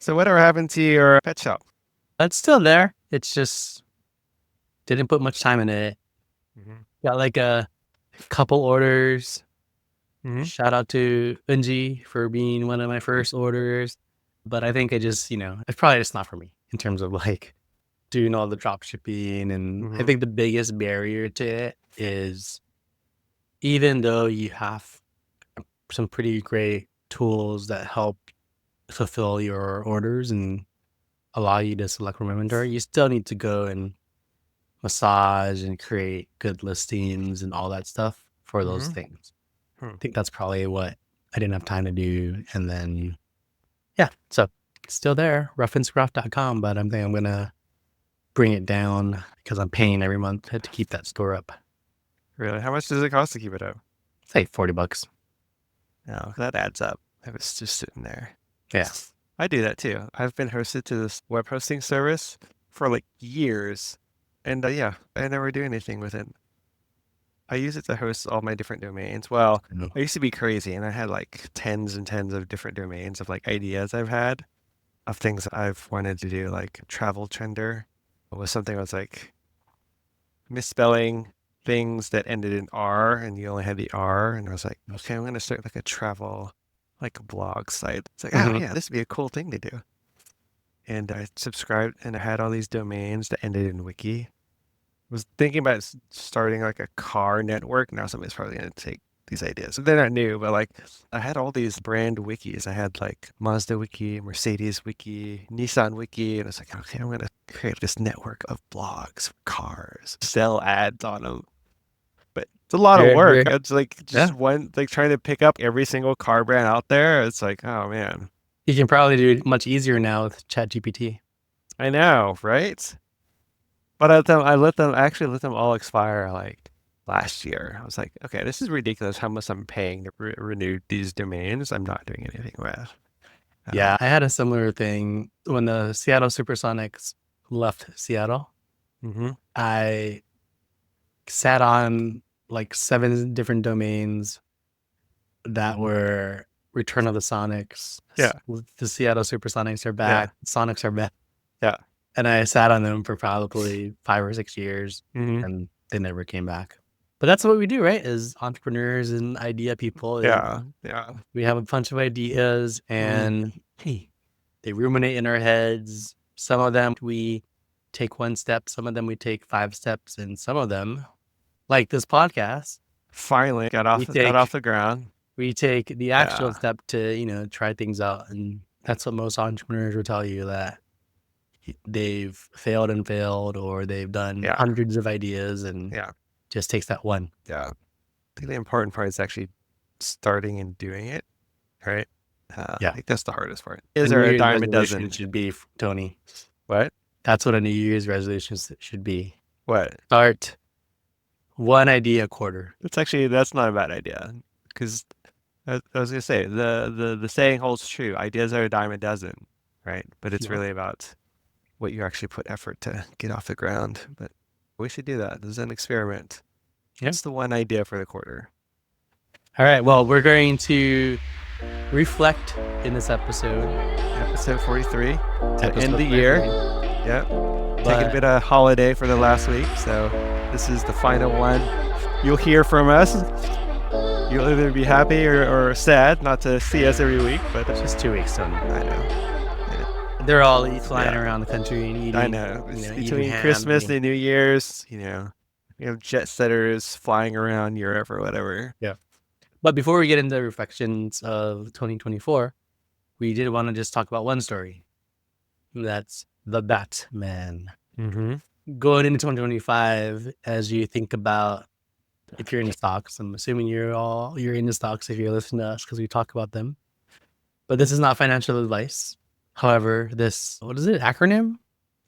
So whatever happened to your pet shop? That's still there. It's just didn't put much time in it. Hmm. Got like a couple orders. Hmm. Shout out to Unji for being one of my first orders. But I think it's probably just not for me in terms of like doing all the drop shipping. And I Hmm. think the biggest barrier to it is even though you have some pretty great tools that help fulfill your orders and allow you to select from inventory, you still need to go and massage and create good listings and all that stuff for those Hmm. things. Hmm. I think that's probably what I didn't have time to do. And then, yeah, so it's still there, referencecraft.com, but I'm thinking I'm going to bring it down because I'm paying every month to keep that store up. Really? How much does it cost to keep it up? Say $40. No, that adds up. I was just sitting there. Yeah. I do that too. I've been hosted to this web hosting service for like years. And yeah, I never do anything with it. I use it to host all my different domains. Well, No. I used to be crazy and I had like tens and tens of different domains of like ideas I've had of things I've wanted to do, like travel trender was something I was like misspelling things that ended in R and you only had the R. And I was like, okay, I'm going to start like a travel, like a blog site. It's like, oh Mm-hmm. yeah, this would be a cool thing to do. And I subscribed and I had all these domains that ended in wiki. Was thinking about starting like a car network. Now somebody's probably going to take these ideas. They're not new, but like I had all these brand wikis. I had like Mazda wiki, Mercedes wiki, Nissan wiki, and it's like, okay, I'm going to create this network of blogs for cars, sell ads on them. But it's a lot of work. It's like just Yeah. one, like trying to pick up every single car brand out there. It's like, oh man, You can probably do it much easier now with ChatGPT. I know, right? But I actually let them all expire like last year. I was like, okay, this is ridiculous how much I'm paying to renew these domains. I'm not doing anything with. Yeah, I had a similar thing when the Seattle Supersonics left Seattle. Hmm. I sat on like 7 different domains that were Return of the Sonics. Yeah, The Seattle Supersonics are yeah, back. Sonics are back. yeah. And I sat on them for probably 5 or 6 years Hmm. and they never came back. But that's what we do, right? As entrepreneurs and idea people, is Yeah, yeah. we have a bunch of ideas Mm. and hey, they ruminate in our heads. Some of them we take 1 step, some of them we take 5 steps, and some of them, like this podcast, Finally we got off take the ground. we take the actual Yeah, step to, try things out. And that's what most entrepreneurs will tell you, that they've failed and failed, or they've done yeah, hundreds of ideas and yeah, just takes that one. yeah. I think the important part is actually starting and doing it, right? I Yeah. think that's the hardest part. A Is New there a Year's dime a resolution dozen? should be, Tony. What? That's what a New Year's resolution should be. What? Start one idea a quarter. That's not a bad idea because I was gonna say the saying holds true. Ideas are a dime a dozen, right? But it's Yep. really about what you actually put effort to get off the ground. But we should do that. This is an experiment. Yeah. What's the one idea for the quarter? All right. Well, we're going to reflect in this episode, Episode 43 to end episode the year. 43. Yep. Taking a But bit of holiday for the last week, so this is the final one. You'll hear from us. You'll either be happy or sad not to see us every week, but it's just 2 weeks, Tony. I know. They're all flying Yeah. around the country and I eating, know. It's eating between ham. Christmas and New Year's, you have jet setters flying around Europe or whatever. Yeah. But before we get into reflections of 2024, we did want to just talk about one story. That's the Batman. Mm-hmm. Going into 2025, as you think about, if you're into stocks, I'm assuming you're into stocks if you're listening to us because we talk about them. But this is not financial advice. However, this, what is it, acronym,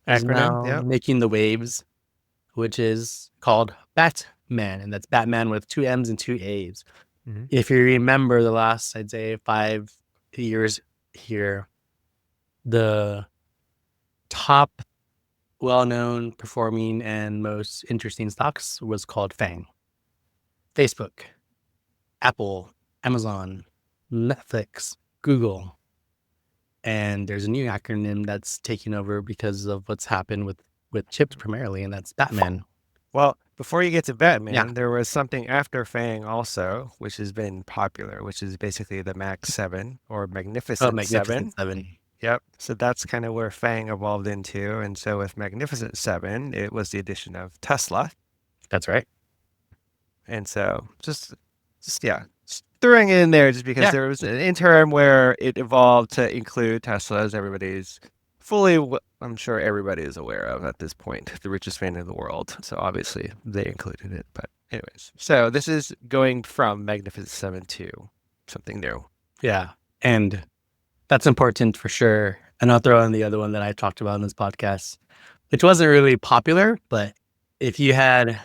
is Acronym? now Yep. making the waves, which is called BATMMAN, and that's Batman with 2 M's and 2 A's. Mm-hmm. If you remember the last, I'd say, 5 years here, the top well-known, performing, and most interesting stocks was called FANG. Facebook, Apple, Amazon, Netflix, Google. And there's a new acronym that's taking over because of what's happened with chips primarily, and that's BATMMAN. Well, before you get to Yeah. Batman, there was something after Fang also, which has been popular, which is basically the Max 7 or Oh, Magnificent Magnificent 7. Seven. Yep. So that's kind of where Fang evolved into. And so with Magnificent 7, it was the addition of Tesla. That's right. And so yeah, just throwing it in there just because Yeah. there was an interim where it evolved to include Tesla, as everybody's I'm sure everybody is aware of at this point, the richest man in the world. So obviously they included it. But anyways, so this is going from Magnificent 7 to something new. Yeah. And that's important for sure. And I'll throw in the other one that I talked about in this podcast, which wasn't really popular, but if you had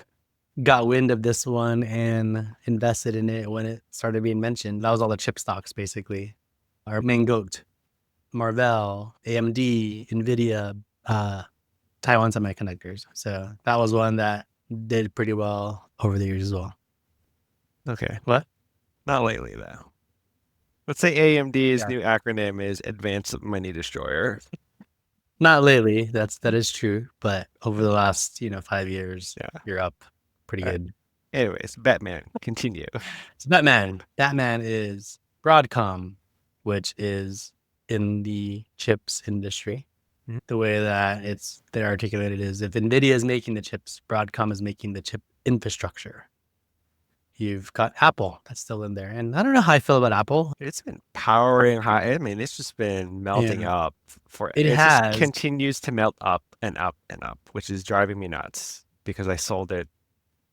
got wind of this one and invested in it when it started being mentioned, that was all the chip stocks basically. Our main goat, Marvell, AMD, Nvidia, Taiwan Semiconductors. So that was one that did pretty well over the years as well. Okay. What? Not lately, though. Let's say AMD's Yeah. new acronym is Advanced Money Destroyer. Not lately. That is true. But over the last 5 years, Yeah. you're up pretty All right. good. Anyways, Batman, continue. So BATMMAN. BATMMAN is Broadcom, which is in the chips industry. Mhm. The way that they're articulated is if NVIDIA is making the chips, Broadcom is making the chip infrastructure. You've got Apple that's still in there. And I don't know how I feel about Apple. It's been powering high. I mean, it's just been melting Yeah, up for it it just has. continues to melt up and up and up, which is driving me nuts because I sold it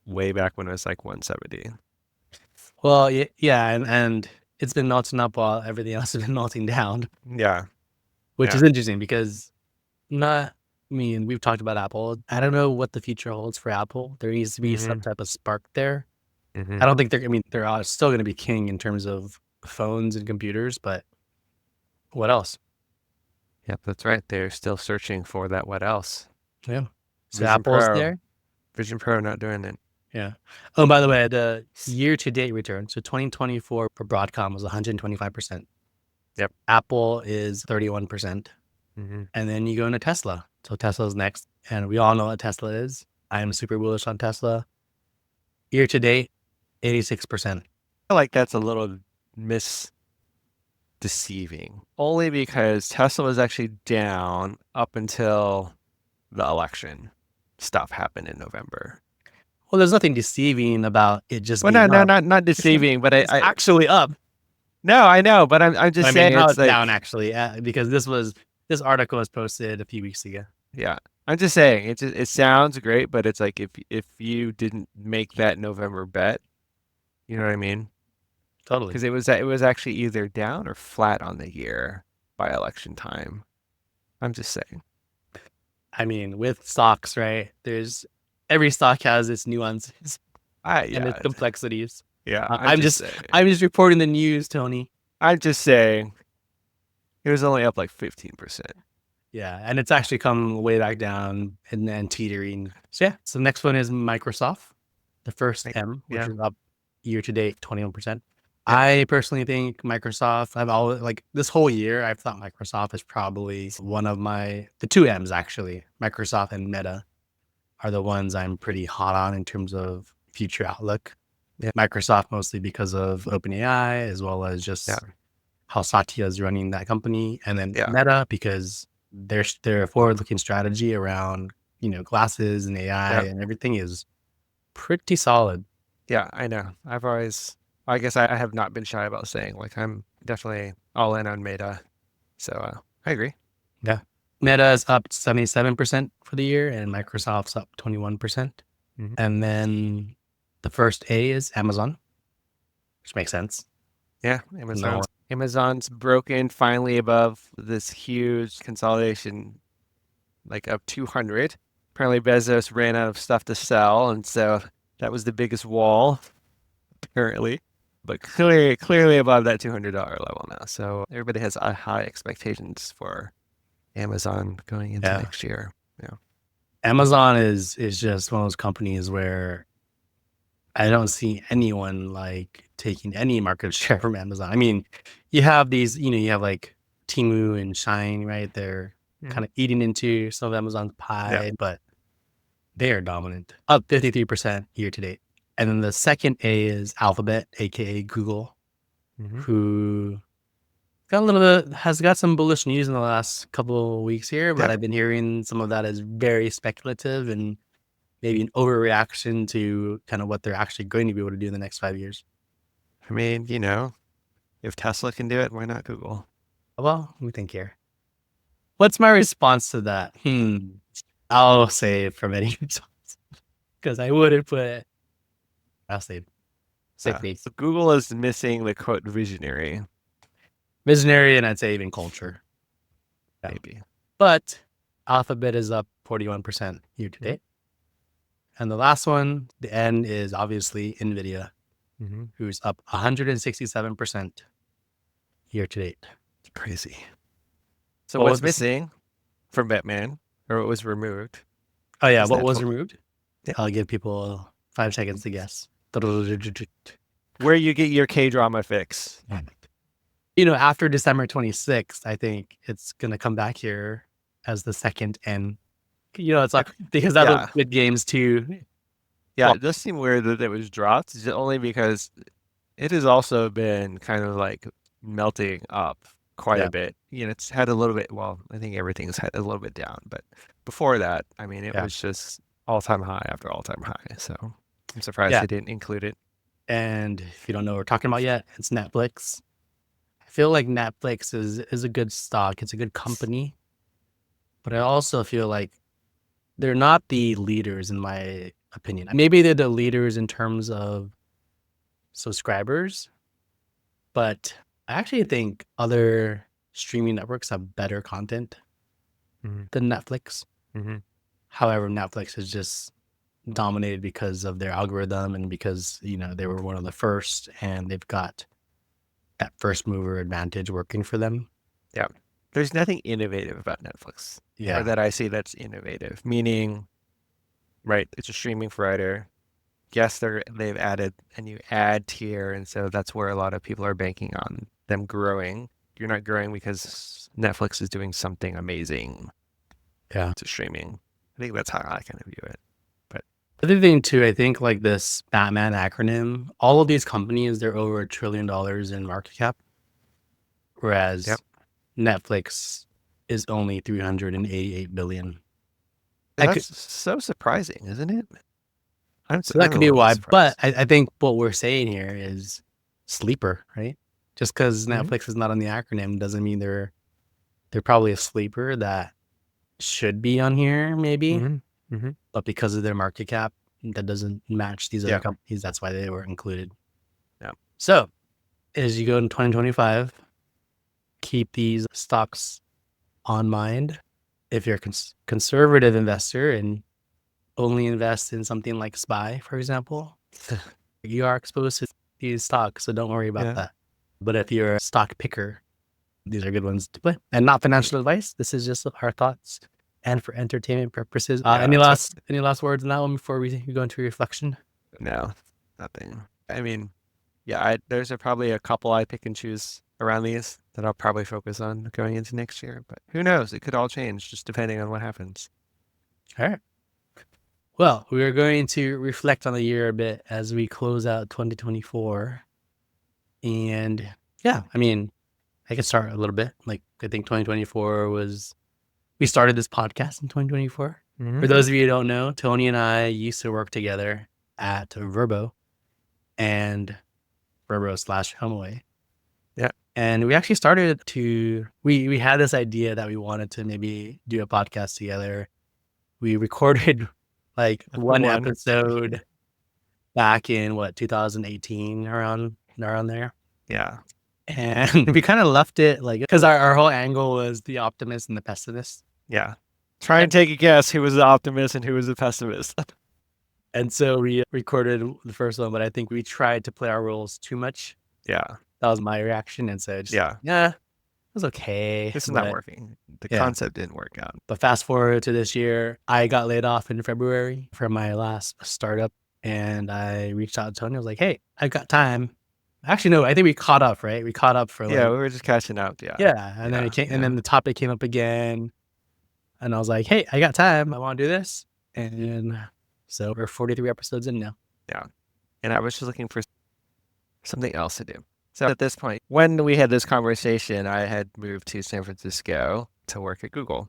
way back when it was like 170. Well, yeah, and it's been melting up while everything else has been melting down, Yeah. which Yeah. is interesting because not I mean, we've talked about Apple. I don't know what the future holds for Apple. There needs to be some hmm type of spark there. hmm I don't think they're still going to be king in terms of phones and computers, but what else? Yep, that's right. They're still searching for that what else. Yeah. So Vision Apple's Pro. there. Vision Pro not doing it. Yeah. Oh, by the way, the year-to-date return, so 2024 for Broadcom was 125%. Yep. Apple is 31%. hmm And then you go into Tesla. So Tesla's next. And we all know what Tesla is. I am super bullish on Tesla. Year to date, 86%. I feel like that's a little deceiving, only because Tesla was actually down up until the election stuff happened in November. Well, there's nothing deceiving about it just Well, no, being no, up. not deceiving, but It's actually up. no, I know, but I'm I just mean, saying now it's it's down like, actually because this article was posted a few weeks ago. yeah, I'm just saying it sounds great, but it's like if you didn't make that November bet, you know what I mean? Totally. Because it was actually either down or flat on the year by election time. I'm just saying. I mean, with stocks, right? There's every stock has its nuances and its Yeah, complexities. yeah. I'm just I'm just reporting the news, Tony. I'm just saying it was only up like 15%. Yeah, and it's actually come way back down and then teetering. So yeah, so the next one is Microsoft, the first Like, M, which yeah, is up year to date 21%. yeah, I personally think Microsoft, I've always like this whole year, I've thought Microsoft is probably one of the two M's actually. Microsoft and Meta are the ones I'm pretty hot on in terms of future outlook. yeah, Microsoft mostly because of OpenAI as well as yeah, just how Satya is running that company, and then yeah, Meta because their forward-looking strategy around glasses and AI yeah, and everything is pretty solid. yeah. I know. I guess I have not been shy about saying like I'm definitely all in on Meta. So I agree. Yeah, Meta is up 77% for the year, and Microsoft's up 21%. Mhm. And then the first A is Amazon, which makes sense. Yeah, Number one. Amazon's broken finally above this huge consolidation, like up 200. Apparently Bezos ran out of stuff to sell, and so that was the biggest wall, apparently. But clearly above that $200 level now. So everybody has high expectations for Amazon going into Yeah, next year. Yeah. Amazon is just one of those companies where I don't see anyone like taking any market share from Amazon. I mean, you have these, you have like Temu and Shine, right? They're kind of eating into some of Amazon's Yeah. pie, but they are dominant, up 53% year to date. And then the second A is Alphabet, aka Google, Mm-hmm. who got a little bit has got some bullish news in the last couple of weeks here, but Yep. I've been hearing some of that is very speculative and maybe an overreaction to kind of what they're actually going to be able to do in the next 5 years. I mean, you know, if Tesla can do it, why not Google? Well, let me think here. What's my response to that? I'll say it from any because I wouldn't put it. I'll say sickly. So Google is missing the quote visionary, Visionary, and I'd say even culture. Yeah. maybe. But Alphabet is up 41% year to date. And the last one, the N, is obviously NVIDIA, who's up 167% year to date. It's crazy. So What what's was this? missing from Batman, or what was removed? Oh, yeah. Is What was Netflix. removed? Yeah. I'll give people 5 seconds to guess. Where you get your K-drama fix. You know, after December 26th, I think it's going to come back here as the second N. You know, it's like because that's what Squid Games too. Yeah, it does seem weird that it was dropped, only because it has also been kind of like melting up quite a bit. You know, it's had a little bit, well, I think everything's had a little bit down, but before that, I mean, it was just all-time high after all-time high. So I'm surprised they didn't include it. And if you don't know what we're talking about yet, it's Netflix. I feel like Netflix is a good stock. It's a good company. But I also feel like they're not the leaders in my opinion. Maybe they're the leaders in terms of subscribers, but I actually think other streaming networks have better content than Netflix. However, Netflix is just dominated because of their algorithm and because, you know, they were one of the first and they've got that first mover advantage working for them. Yeah. There's nothing innovative about Netflix. Yeah. Or that I see that's innovative. Meaning, right, it's a streaming provider. Yes, they've added a new ad tier, and so that's where a lot of people are banking on them growing. You're not growing because Netflix is doing something amazing. Yeah. To streaming. I think that's how I kind of view it. But the other thing too, I think like this BATMMAN acronym, all of these companies, they're over $1 trillion in market cap. Whereas Netflix is only 388 billion. that's so surprising, isn't it? So that could be why. But I think what we're saying here is sleeper, right? Just because Netflix is not on the acronym doesn't mean they're probably a sleeper that should be on here, maybe. But because of their market cap, that doesn't match these other companies. That's why they were included. Yeah. So as you go in 2025, keep these stocks on mind. If you're a conservative investor and only invest in something like SPY, for example, you are exposed to these stocks, so don't worry about that. But if you're a stock picker, these are good ones to play. And not financial advice. This is just our thoughts and for entertainment purposes. Any last words on that one before we go into reflection? No, nothing. I mean, there's probably a couple I pick and choose around these that I'll probably focus on going into next year. But who knows? It could all change just depending on what happens. All right. Well, we are going to reflect on the year a bit as we close out 2024. And yeah, I mean, I can start a little bit. Like, I think 2024 we started this podcast in 2024. For those of you who don't know, Tony and I used to work together at Verbo and Verbo/HomeAway. Yeah. And we actually started we had this idea that we wanted to maybe do a podcast together. We recorded like one episode back in 2018, around there. Yeah. And we kind of left it like, because our whole angle was the optimist and the pessimist. Yeah. Try and take a guess who was the optimist and who was the pessimist. And so we recorded the first one, but I think we tried to play our roles too much. Yeah. That was my reaction. And so it was okay. This is not working. The concept didn't work out. But fast forward to this year, I got laid off in February from my last startup. And I reached out to Tony. I was like, hey, I've got time. Actually, no, I think we caught up, right? We caught up for Yeah, like, we were just catching up. Yeah. yeah. And then it Yeah. came, and Yeah. then the topic came up again. And I was like, hey, I got time. I want to do this. And so we're 43 episodes in now. Yeah. And I was just looking for something else to do. So at this point, when we had this conversation, I had moved to San Francisco to work at Google.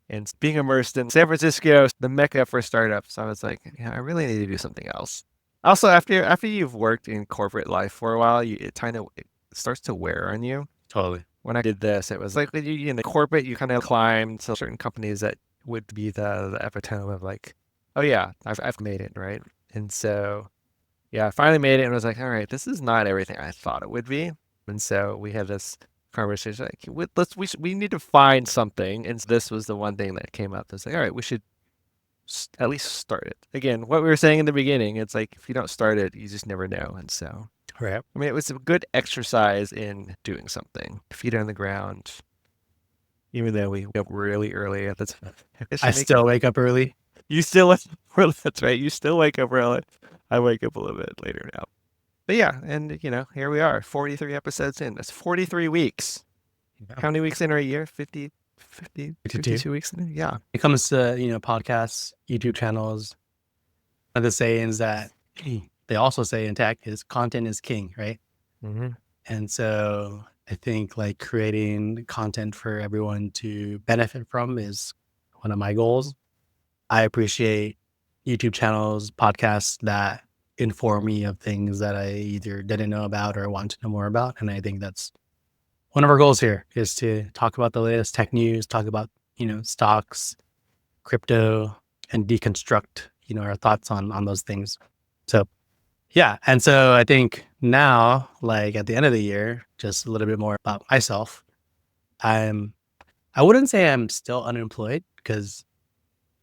And being immersed in San Francisco, the mecca for startups, I was like, yeah, I really need to do something else. Also, after you've worked in corporate life for a while, it starts to wear on you. Totally. When I did this, it was like when you in the corporate, you kind of climbed to certain companies that would be the epitome of like, oh yeah, I've made it, right? And so yeah, I finally made it and was like, all right, this is not everything I thought it would be. And so we had this conversation like, we need to find something. And so this was the one thing that came up. It's like, all right, we should at least start it. Again, what we were saying in the beginning, it's like if you don't start it, you just never know. And so, Right. I mean, it was a good exercise in doing something, feet on the ground, even though we woke up really early at the time. I still wake up early. You still wake up early. That's right. You still wake up early. I wake up a little bit later now. But yeah, and here we are, 43 episodes in. That's 43 weeks. Yeah. How many weeks in are a year? 50, 52 weeks in? Yeah. It comes to, podcasts, YouTube channels, one of the sayings that they also say in tech is content is king, right? Mm-hmm. And so I think like creating content for everyone to benefit from is one of my goals. I appreciate YouTube channels, podcasts that inform me of things that I either didn't know about or want to know more about. And I think that's one of our goals here is to talk about the latest tech news, talk about, stocks, crypto, and deconstruct, our thoughts on those things. So yeah. And so I think now, like at the end of the year, just a little bit more about myself. I wouldn't say I'm still unemployed because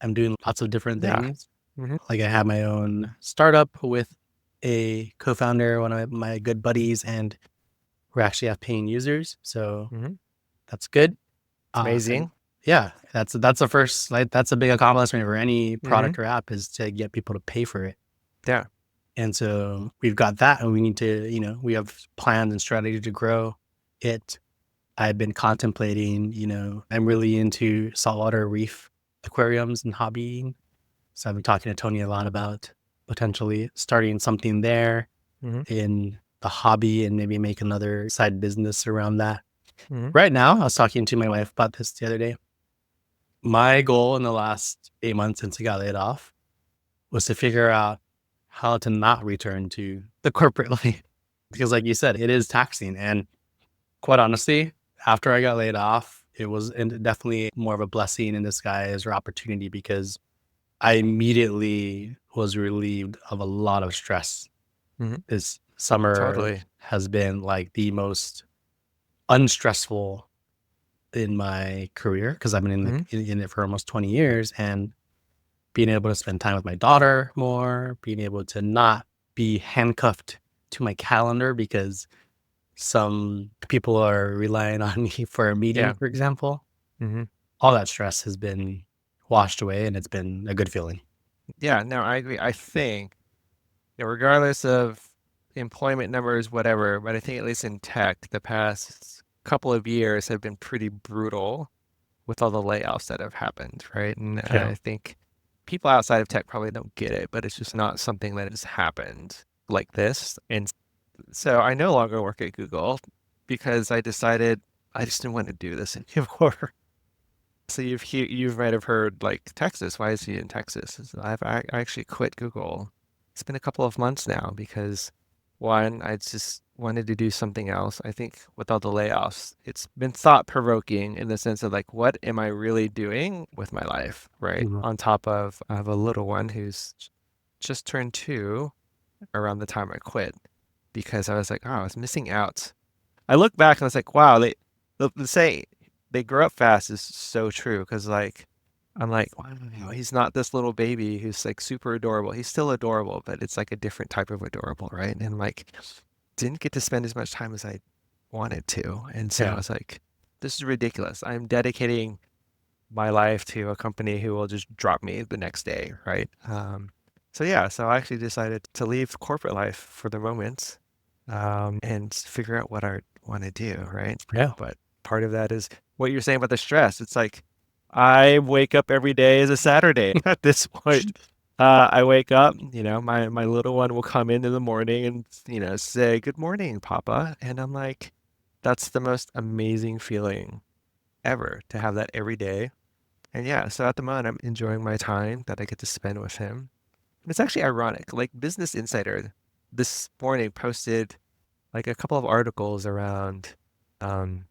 I'm doing lots of different Yeah. things. Mm-hmm. Like I have my own startup with a co-founder, one of my good buddies, and we actually have paying users. So Mm-hmm. that's good. It's And amazing. yeah, that's the first, like, that's a big accomplishment for any Mm-hmm. product or app is to get people to pay for it. Yeah. And so we've got that and we need to, we have plans and strategy to grow it. I've been contemplating, I'm really into saltwater reef aquariums and hobbying. So I've been talking to Tony a lot about potentially starting something there Mm-hmm. in the hobby and maybe make another side business around that. Mm-hmm. Right now, I was talking to my wife about this the other day. My goal in the last 8 months since I got laid off was to figure out how to not return to the corporate life. Because like you said, it is taxing. And quite honestly, after I got laid off, it was definitely more of a blessing in disguise or opportunity because I immediately was relieved of a lot of stress. Mm-hmm. This summer Totally. has been like the most unstressful in my career because I've been Mm-hmm. in it for almost 20 years and being able to spend time with my daughter more, being able to not be handcuffed to my calendar because some people are relying on me for a meeting, Yeah. for example. Mm-hmm. All that stress has been washed away and it's been a good feeling. Yeah. No, I agree. I think, regardless of employment numbers, whatever, but I think at least in tech, the past couple of years have been pretty brutal with all the layoffs that have happened, right? And Yeah. I think people outside of tech probably don't get it, but it's just not something that has happened like this. And so I no longer work at Google because I decided I just didn't want to do this anymore. So you might have heard like Texas. Why is he in Texas? I actually quit Google. It's been a couple of months now because one, I just wanted to do something else. I think with all the layoffs, it's been thought provoking in the sense of like, what am I really doing with my life, right? Mhm. On top of I have a little one who's just turned 2 around the time I quit because I was like, oh, I was missing out. I look back and I was like, wow, the say they grow up fast is so true because like I'm like, wow, he's not this little baby who's like super adorable. He's still adorable, but it's like a different type of adorable, right? And like didn't get to spend as much time as I wanted to. And so I Yeah. was like, this is ridiculous. I'm dedicating my life to a company who will just drop me the next day, right? So yeah, so I actually decided to leave corporate life for the moment and figure out what I want to do, right? Yeah. But part of that is what you're saying about the stress. It's like I wake up every day as a Saturday at this point. I wake up, my little one will come in the morning and, say, "Good morning, Papa." And I'm like, that's the most amazing feeling ever to have that every day. And yeah, so at the moment, I'm enjoying my time that I get to spend with him. It's actually ironic. Like Business Insider this morning posted like a couple of articles around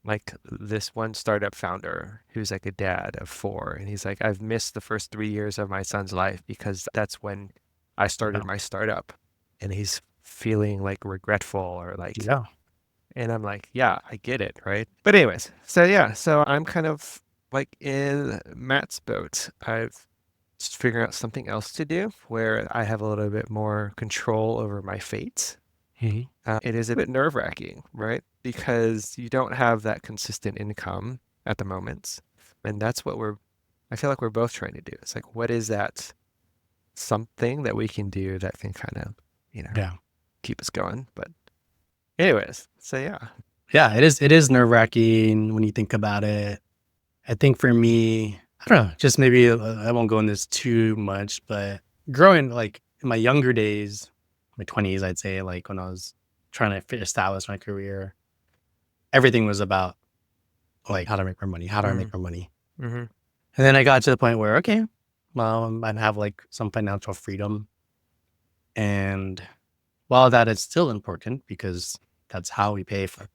like this one startup founder who's like a dad of four, and he's like, I've missed the first 3 years of my son's life because that's when I Yeah. started my startup. And he's feeling like regretful or like, Yeah. and I'm like, yeah, I get it, right? But anyways, so yeah, so I'm kind of like in Matt's boat. I've just figured out something else to do where I have a little bit more control over my fate. Mhm. It is a bit nerve-wracking, right? Because you don't have that consistent income at the moment. And that's what I feel like we're both trying to do. It's like, what is that something that we can do that can kind of, you know, Yeah. keep us going? But anyways, so yeah. Yeah. It is nerve-wracking when you think about it. I think for me, I don't know, just maybe I won't go in this too much, but growing like in my younger days, my 20s, I'd say, like when I was trying to establish my career, everything was about like how to make more money, how do I Mm, make more money? mm-hmm, And then I got to the point where, okay, well, I have like some financial freedom. And while that is still important because that's how we pay for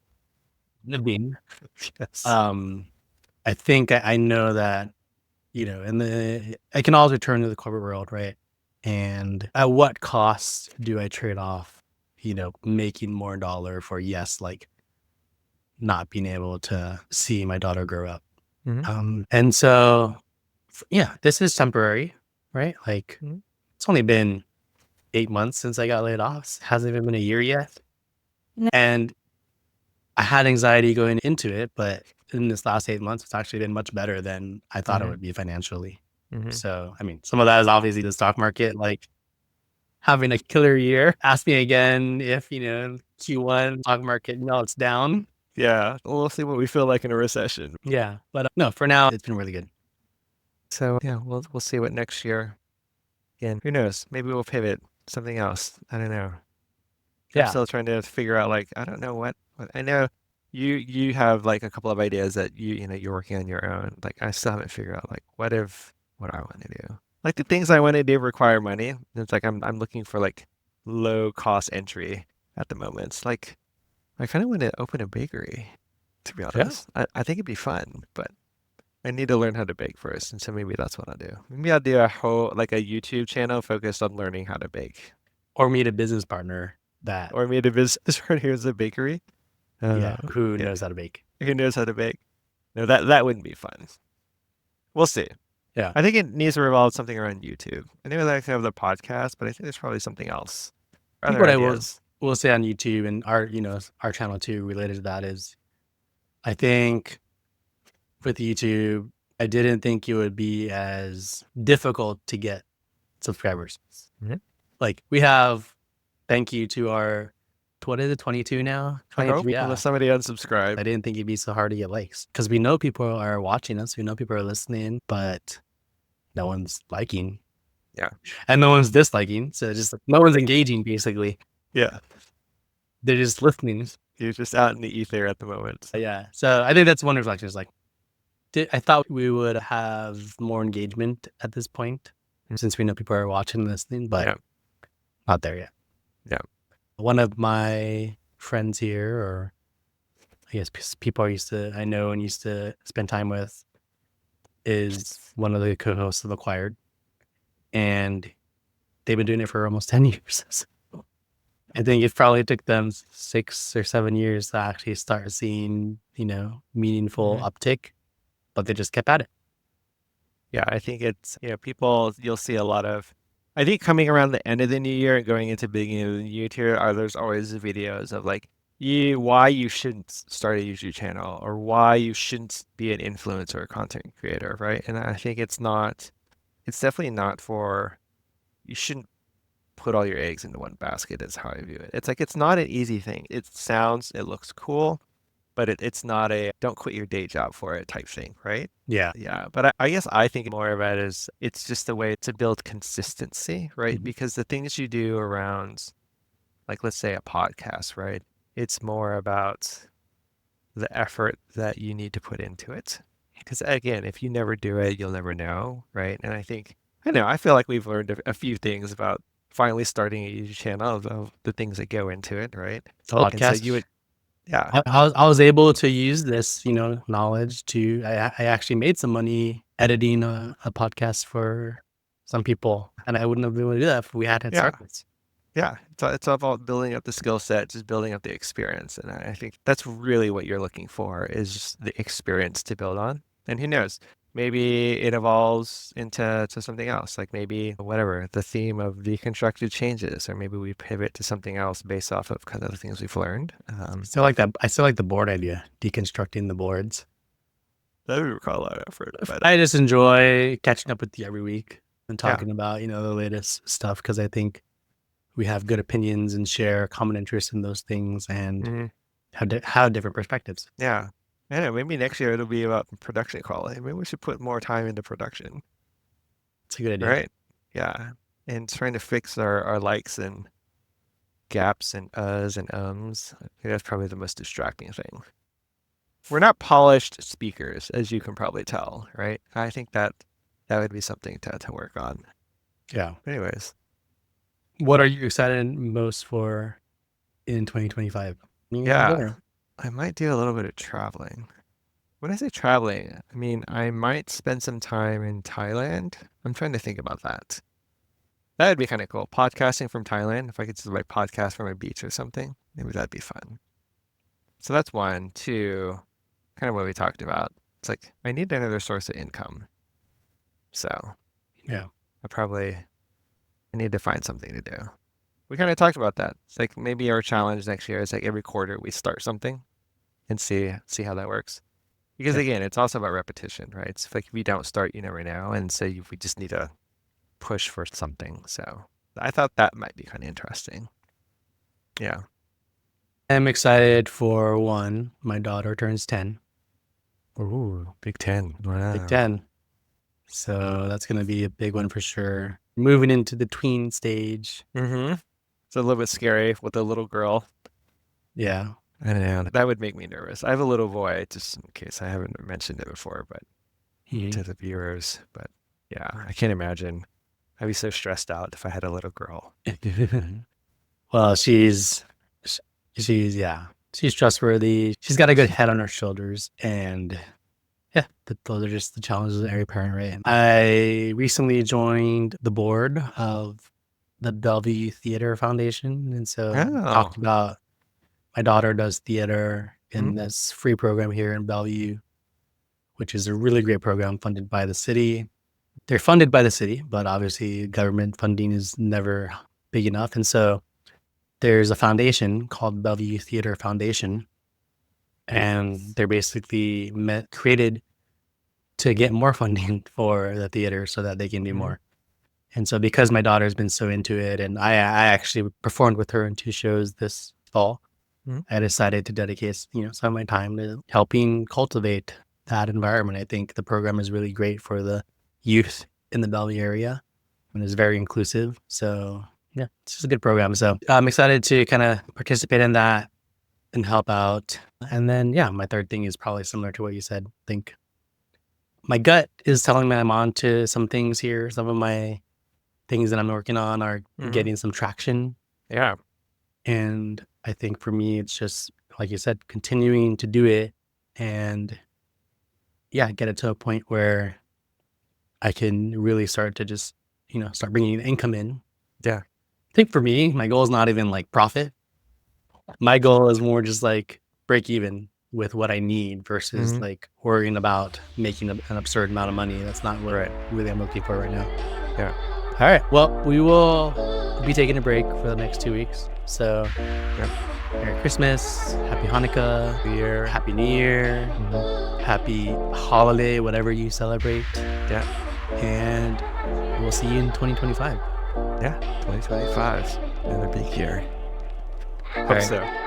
living, yes. um, I think I know that, and I can always return to the corporate world, right? And at what cost do I trade off, making more dollar for, yes, like not being able to see my daughter grow up. Mm-hmm, And so, yeah, this is temporary, right? Like mm-hmm, it's only been 8 months since I got laid off. It hasn't even been a year yet. And I had anxiety going into it, but in this last 8 months, it's actually been much better than I thought it mm-hmm, would be financially. mm-hmm. So, I mean, some of that is obviously the stock market, like having a killer year. Ask me again if, Q1 stock market, it's down. Yeah, we'll see what we feel like in a recession. Yeah. But no, for now, it's been really good. So yeah, we'll see what next year. And who knows? Maybe we'll pivot something else. I don't know. I'm Yeah. still trying to figure out like I don't know what I know you have like a couple of ideas that you're working on your own. Like I still haven't figured out like what I want to do. Like the things I want to do require money. It's like I'm looking for like low cost entry at the moment. It's like I kind of want to open a bakery, to be Yeah. honest. I think it'd be fun, but I need to learn how to bake first, and so maybe that's what I'll do. Maybe I'll do a whole like a YouTube channel focused on learning how to bake. Or meet a business partner that, Or maybe this right here is a bakery. yeah, who Yeah, knows how to bake. who knows how to bake? No, that wouldn't be fun. We'll see. Yeah. I think it needs to revolve something around YouTube. I know that I have the podcast, but I think there's probably something else. I think Other what I will ideas. will say on YouTube and our channel too related to that is I think with YouTube, I didn't think it would be as difficult to get subscribers. Mhm. Like we have, thank you to our, what is it, 22 now? I hope, 23. unless Yeah. somebody unsubscribed. I didn't think it'd be so hard to get likes because we know people are watching us. We know people are listening, but no one's liking Yeah, and no one's disliking. So just like, no one's engaging basically. yeah. They're just listening. You're just out in the ether at the moment. Yeah. So I think that's one reflection is like, I thought we would have more engagement at this point Mm. since we know people are watching and listening, but Yeah, not there yet. yeah. One of my friends here, or I guess people I know and used to spend time with, is one of the co-hosts of Acquired, and they've been doing it for almost 10 years. So I think it probably took them 6 or 7 years to actually start seeing, meaningful Hmm. uptick, but they just kept at it. Yeah, I think it's, people, you'll see a lot of, I think coming around the end of the new year and going into beginning of the new year, there's always videos of like, why you shouldn't start a YouTube channel or why you shouldn't be an influencer or content creator, right? And I think it's definitely not for, you shouldn't put all your eggs into one basket is how I view it. It's like it's not an easy thing. It looks cool, but it's not a don't quit your day job for it type thing, right? Yeah. Yeah, but I guess I think more of it as it's just a way to build consistency, right? Mhm. Because the things you do around, like let's say a podcast, right? It's more about the effort that you need to put into it. Because again, if you never do it, you'll never know, right? And I know, I feel like we've learned a few things about finally starting a YouTube channel of the things that go into it, right? And so you Podcast. would, yeah, I was able to use this, knowledge to I actually made some money editing a podcast for some people, and I wouldn't have been able to do that if we hadn't yeah, started this. yeah. It's all about building up the skill set, just building up the experience. And I think that's really what you're looking for is just the experience to build on. And who knows? Maybe it evolves into something else, like maybe whatever the theme of deconstructed changes, or maybe we pivot to something else based off of kind of the things we've learned. Still like that. I still like the board idea, deconstructing the boards. That would require a lot of effort, but I just enjoy catching up with you every week and yeah, talking about, the latest stuff because I think we have good opinions and share common interests in those things and hmm have different perspectives. yeah. I know, maybe next year it'll be about production quality. Maybe we should put more time into production, It's a good idea. right? Yeah. And trying to fix our likes and gaps and uhs and ums. I think that's probably the most distracting thing. We're not polished speakers, as you can probably tell, right? I think that would be something to work on. Yeah. Anyways, What are you excited most for in 2025? yeah, Yeah. I might do a little bit of traveling. When I say traveling, I mean I might spend some time in Thailand. I'm trying to think about that. That would be kind of cool. Podcasting from Thailand. If I could just like podcast from a beach or something, maybe that'd be fun. So that's one. Two, kind of what we talked about. It's like I need another source of income. So Yeah. I need to find something to do. We kind of talked about that. It's like maybe our challenge next year is like every quarter we start something and see how that works. Because Yeah. again, it's also about repetition, right? It's like if you don't start, you never know. And so we just need to push for something. So I thought that might be kind of interesting. Yeah. I'm excited for one. My daughter turns 10. Ooh, Big Ten. Big Wow. 10. So that's going to be a big one for sure. Moving into the tween stage. Mm-hmm. It's a little bit scary with a little girl. Yeah. I don't know. That would make me nervous. I have a little boy, just in case I haven't mentioned it before, but Mhm. to the viewers. But yeah, I can't imagine. I'd be so stressed out if I had a little girl. Well, she's trustworthy. She's got a good head on her shoulders, and yeah, but those are just the challenges of every parent, right? I recently joined the board of the Bellevue Theater Foundation, and so Oh. talked about my daughter does theater Mhm. in this free program here in Bellevue, which is a really great program funded by the city. They're funded by the city, but obviously government funding is never big enough, and so there's a foundation called Bellevue Theater Foundation, and they're basically created to get more funding for the theater so that they can do Mhm. more. And so because my daughter's been so into it, and I actually performed with her in 2 shows this fall, Mhm. I decided to dedicate, some of my time to helping cultivate that environment. I think the program is really great for the youth in the Bellevue area and is very inclusive. So yeah, it's just a good program. So I'm excited to kind of participate in that and help out. And then, yeah, my third thing is probably similar to what you said. I think my gut is telling me I'm on to some things here. Some of my things that I'm working on are Mhm. getting some traction. Yeah. And I think for me, it's just, like you said, continuing to do it and yeah, get it to a point where I can really start to just, start bringing income in. Yeah. I think for me, my goal is not even like profit. My goal is more just like break even with what I need versus Mhm. like worrying about making an absurd amount of money. That's not what Right. really I'm looking for right now. Yeah. All right. Well, we will be taking a break for the next 2 weeks. So Yeah. Merry Christmas, Happy Hanukkah, New Year. Happy New Year, Mhm. Happy Holiday, whatever you celebrate. Yeah. And we'll see you in 2025. Yeah, 2025, another big year. All Hope right. so.